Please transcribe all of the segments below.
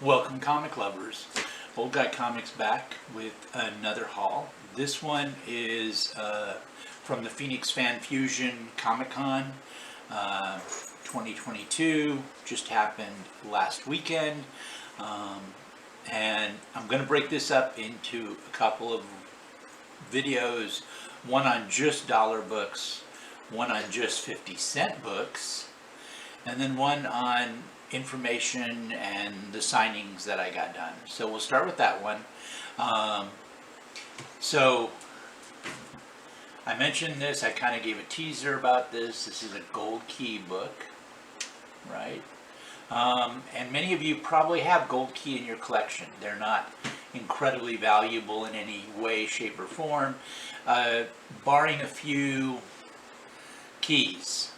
Welcome, comic lovers. Old Guy Comics back with another haul. This one is from the Phoenix Fan Fusion Comic Con 2022. Just happened last weekend. And I'm going to break this up into a couple of videos. One on just dollar books, one on just 50-cent books, and then one on information and the signings that I got done. So we'll start with that one. So I mentioned this, I kind of gave a teaser about this. This is a Gold Key book, right? And many of you probably have Gold Key in your collection. They're not incredibly valuable in any way, shape, or form, barring a few keys.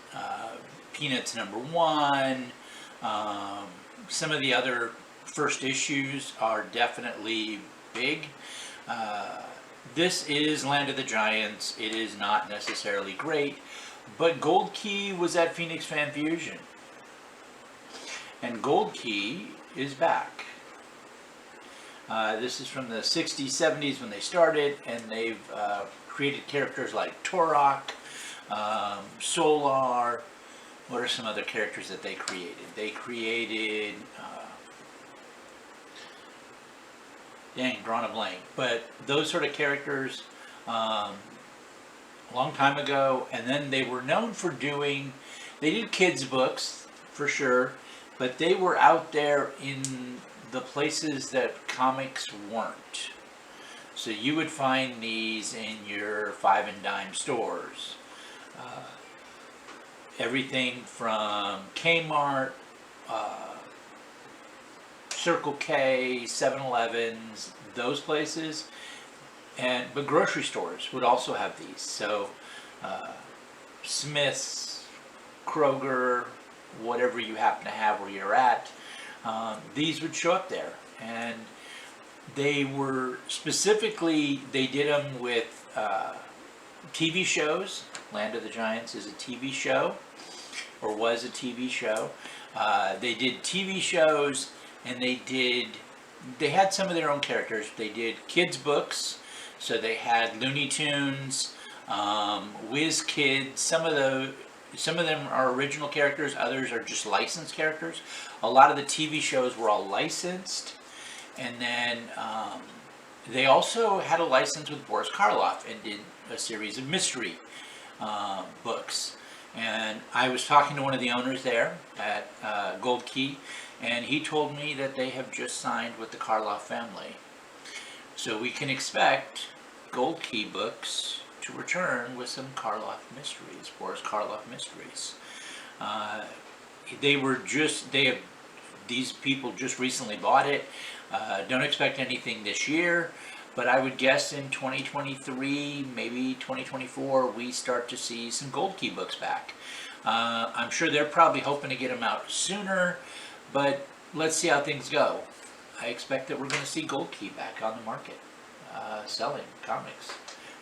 Peanuts #1. Some of the other first issues are definitely big. This is Land of the Giants. It is not necessarily great, but Gold Key was at Phoenix Fan Fusion. And Gold Key is back. This is from the 60s, 70s when they started, and they've created characters like Turok, Solar. What are some other characters that they created? They created, drawn a blank, but those sort of characters a long time ago. And then they were known for they did kids books for sure, but they were out there in the places that comics weren't. So you would find these in your 5 and dime stores. Everything from Kmart, Circle K, 7-Elevens, those places, but grocery stores would also have these. So Smith's, Kroger, whatever you happen to have where you're at, these would show up there. And they were specifically, they did them with TV shows. Land of the Giants is a TV show, or was a TV show. They did TV shows, and they had some of their own characters. They did kids books, so they had Looney Tunes, Whiz Kids. Some of them are original characters, others are just licensed characters. A lot of the TV shows were all licensed, and then they also had a license with Boris Karloff and did a series of mystery books. And I was talking to one of the owners there at Gold Key, and he told me that they have just signed with the Karloff family. So we can expect Gold Key books to return with some Karloff mysteries, Boris Karloff mysteries. These people just recently bought it. Don't expect anything this year, but I would guess in 2023, maybe 2024, we start to see some Gold Key books back. I'm sure they're probably hoping to get them out sooner, but let's see how things go. I expect that we're going to see Gold Key back on the market, selling comics,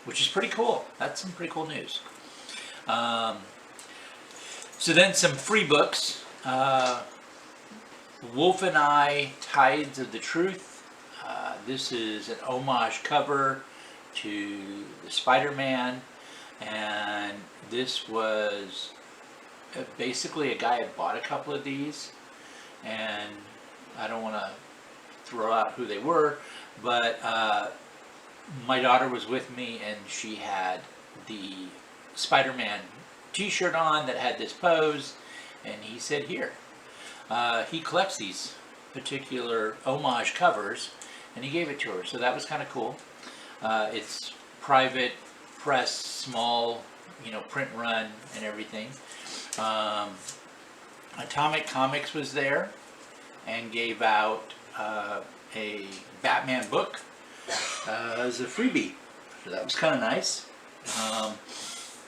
which is pretty cool. That's some pretty cool news. So then some free books. Wolf and I, Tides of the Truth. This is an homage cover to the Spider-Man, and this was basically a guy had bought a couple of these, and I don't want to throw out who they were, but my daughter was with me, and she had the Spider-Man t-shirt on that had this pose, and he said, here. He collects these particular homage covers, and he gave it to her, so that was kind of cool. It's private press, small, print run and everything. Atomic Comics was there and gave out a Batman book as a freebie, so that was kind of nice.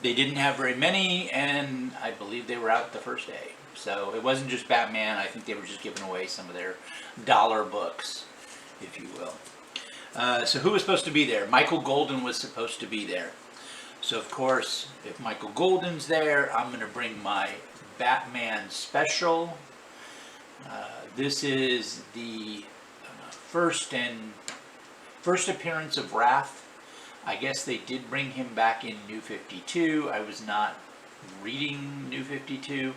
They didn't have very many, and I believe they were out the first day. So it wasn't just Batman. I think they were just giving away some of their dollar books, if you will. So who was supposed to be there? Michael Golden was supposed to be there. So of course, if Michael Golden's there, I'm going to bring my Batman special This is the first appearance of Wrath. I guess they did bring him back in New 52. I was not reading New 52.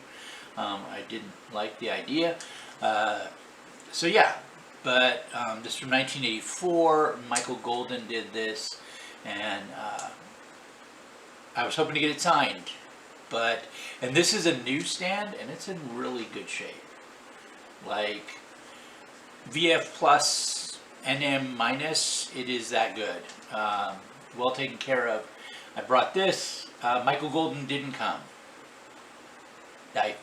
I didn't like the idea. So yeah, but this is from 1984. Michael Golden did this, and I was hoping to get it signed. And this is a newsstand, and it's in really good shape. Like VF plus NM minus, it is that good. Well taken care of. I brought this. Michael Golden didn't come. I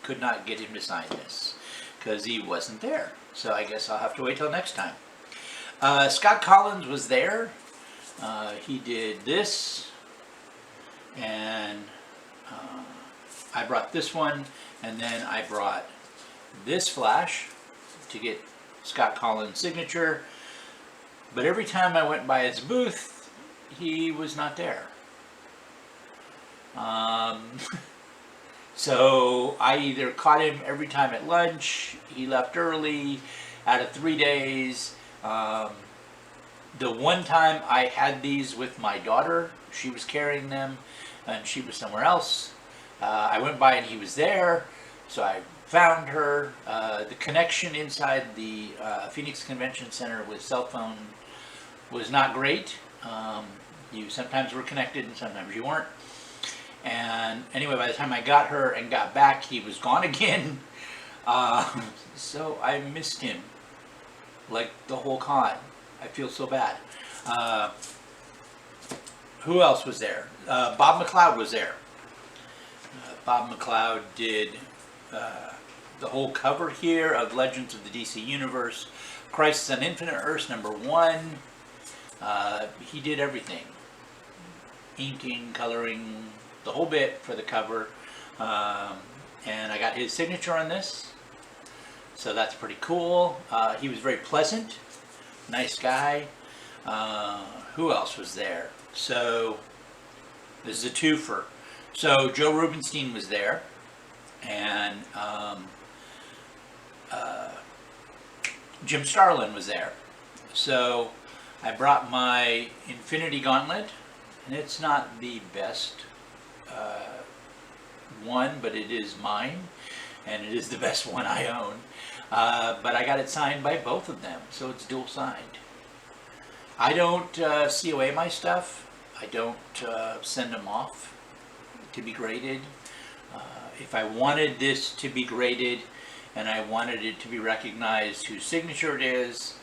could not get him to sign this because he wasn't there. So I guess I'll have to wait till next time. Scott Collins was there. He did this, and I brought this one, and then I brought this flash to get Scott Collins' signature. But every time I went by his booth, he was not there. So I either caught him every time at lunch, he left early, out of 3 days. The one time I had these with my daughter, she was carrying them and she was somewhere else. I went by and he was there, so I found her. The connection inside the Phoenix Convention Center with cell phone was not great. You sometimes were connected and sometimes you weren't. And anyway, by the time I got her and got back, he was gone again. So I missed him like the whole con. I feel so bad. Who else was there? Bob McLeod was there. Bob McLeod did the whole cover here of Legends of the DC Universe. Crisis on Infinite Earths #1. He did everything. Inking, coloring, the whole bit for the cover. And I got his signature on this. So that's pretty cool. He was very pleasant. Nice guy. Who else was there? So this is a twofer. So Joe Rubenstein was there, and Jim Starlin was there. So I brought my Infinity Gauntlet, and it's not the best one, but it is mine, and it is the best one I own. But I got it signed by both of them, so it's dual signed. I don't COA my stuff. I don't send them off to be graded. If I wanted this to be graded and I wanted it to be recognized whose signature it is,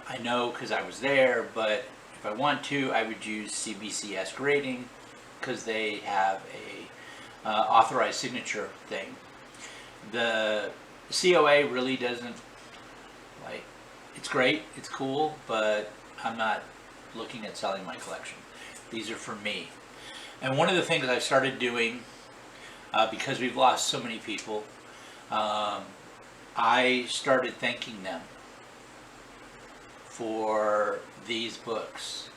I know because I was there, but if I want to, I would use CBCS grading because they have a authorized signature thing. The COA really doesn't, like, it's great, it's cool, but I'm not looking at selling my collection. These are for me. And one of the things I've started doing, because we've lost so many people, I started thanking them for these books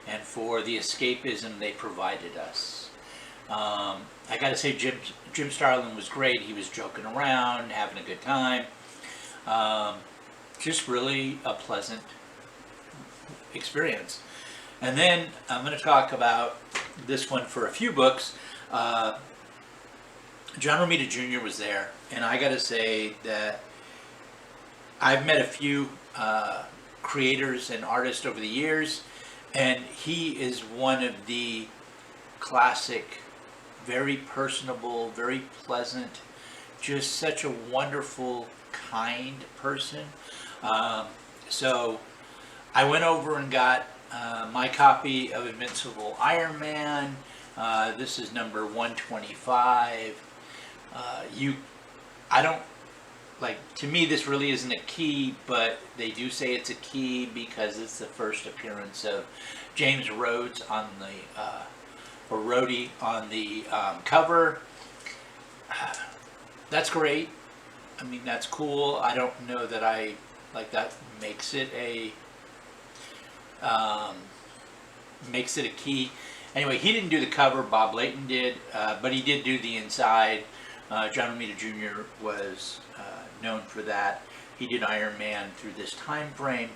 and for the escapism they provided us. I gotta say, Jim Starlin was great. He was joking around, having a good time. Just really a pleasant experience. And then I'm going to talk about this one for a few books. John Romita Jr. was there, and I got to say that I've met a few creators and artists over the years, and he is one of the classic, very personable, very pleasant, just such a wonderful, kind person. So I went over and got my copy of Invincible Iron Man. This is number 125. I don't, like, to me this really isn't a key, but they do say it's a key because it's the first appearance of James Rhodes on the, or Rhodey on the cover. That's great. I mean, that's cool. I don't know that I, like, that makes it a, key. Anyway, he didn't do the cover, Bob Layton did, but he did do the inside. John Romita Jr. was known for that. He did Iron Man through this time frame,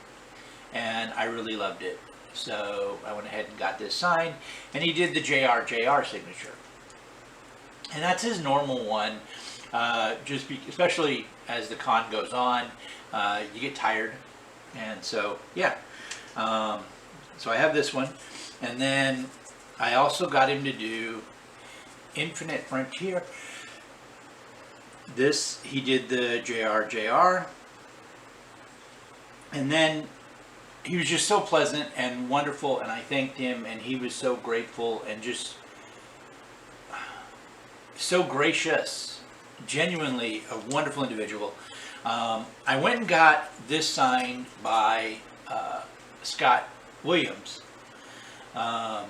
and I really loved it. So I went ahead and got this signed, and he did the JR signature. And that's his normal one, especially as the con goes on, you get tired. And so, yeah. So I have this one. And then I also got him to do Infinite Frontier. This, he did the JR. And then he was just so pleasant and wonderful, and I thanked him, and he was so grateful and just so gracious. Genuinely a wonderful individual. I went and got this signed by Scott Williams. No.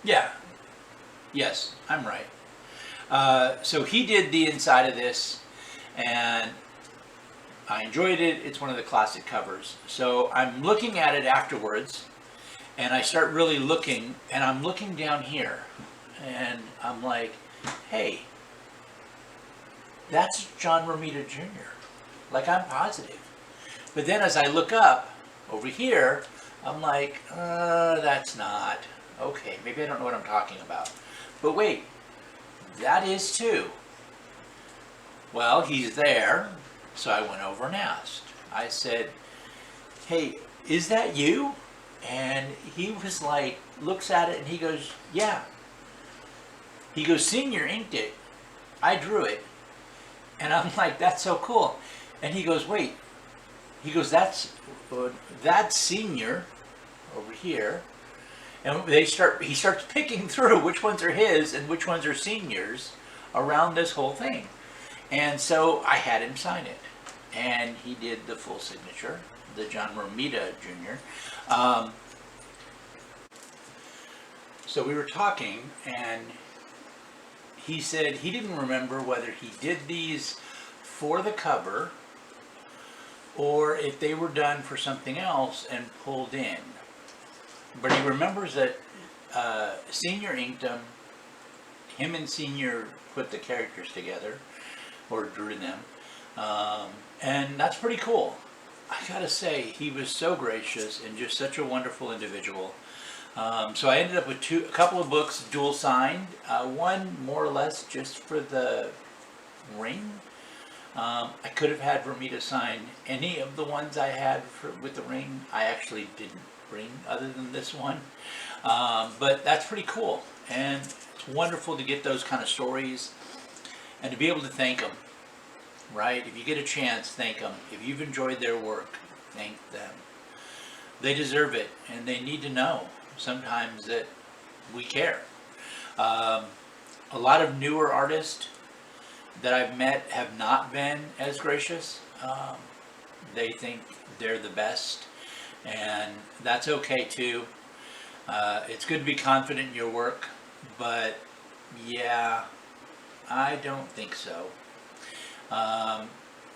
Yeah. Yes, I'm right. So he did the inside of this, and I enjoyed it. It's one of the classic covers. So I'm looking at it afterwards, and I start really looking, and I'm looking down here, and I'm like, hey, that's John Romita Jr. Like, I'm positive. But then as I look up over here, I'm like, that's not. Okay, maybe I don't know what I'm talking about. But wait, that is too. Well, he's there, so I went over and asked. I said, hey, is that you? And he was like, looks at it and he goes, yeah. He goes, Senior inked it. I drew it. And I'm like, that's so cool. And he goes, wait. He goes, that's Senior over here. And he starts picking through which ones are his and which ones are Senior's around this whole thing. And so I had him sign it. And he did the full signature, the John Romita Jr. So we were talking, and he said he didn't remember whether he did these for the cover or if they were done for something else and pulled in. But he remembers that Senior inked them. Him and Senior put the characters together, or drew them. And that's pretty cool. I gotta say, he was so gracious and just such a wonderful individual. So I ended up with a couple of books dual signed. One more or less just for the ring. I could have had Romita sign any of the ones I had with the ring. I actually didn't bring other than this one. But that's pretty cool. And it's wonderful to get those kind of stories and to be able to thank them. Right? If you get a chance, thank them. If you've enjoyed their work, thank them. They deserve it, and they need to know sometimes that we care. A lot of newer artists that I've met have not been as gracious. They think they're the best, and that's okay too. It's good to be confident in your work, but yeah, I don't think so.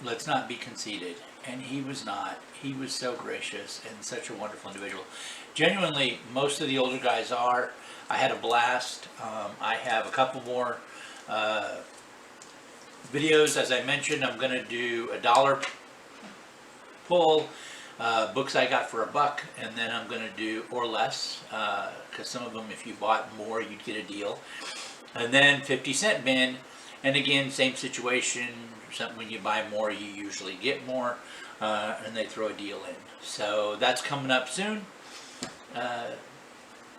Let's not be conceited. And he was not. He was so gracious and such a wonderful individual. Genuinely, most of the older guys are. I had a blast. I have a couple more videos. As I mentioned, I'm going to do $1 pull, books I got for $1, and then I'm going to do, or less, because some of them, if you bought more, you'd get a deal. And then 50-cent bin. And again, same situation. Something when you buy more, you usually get more, and they throw a deal in. So that's coming up soon.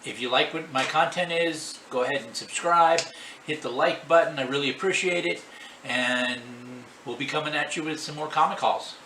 If you like what my content is, go ahead and subscribe. Hit the like button. I really appreciate it. And we'll be coming at you with some more comic hauls.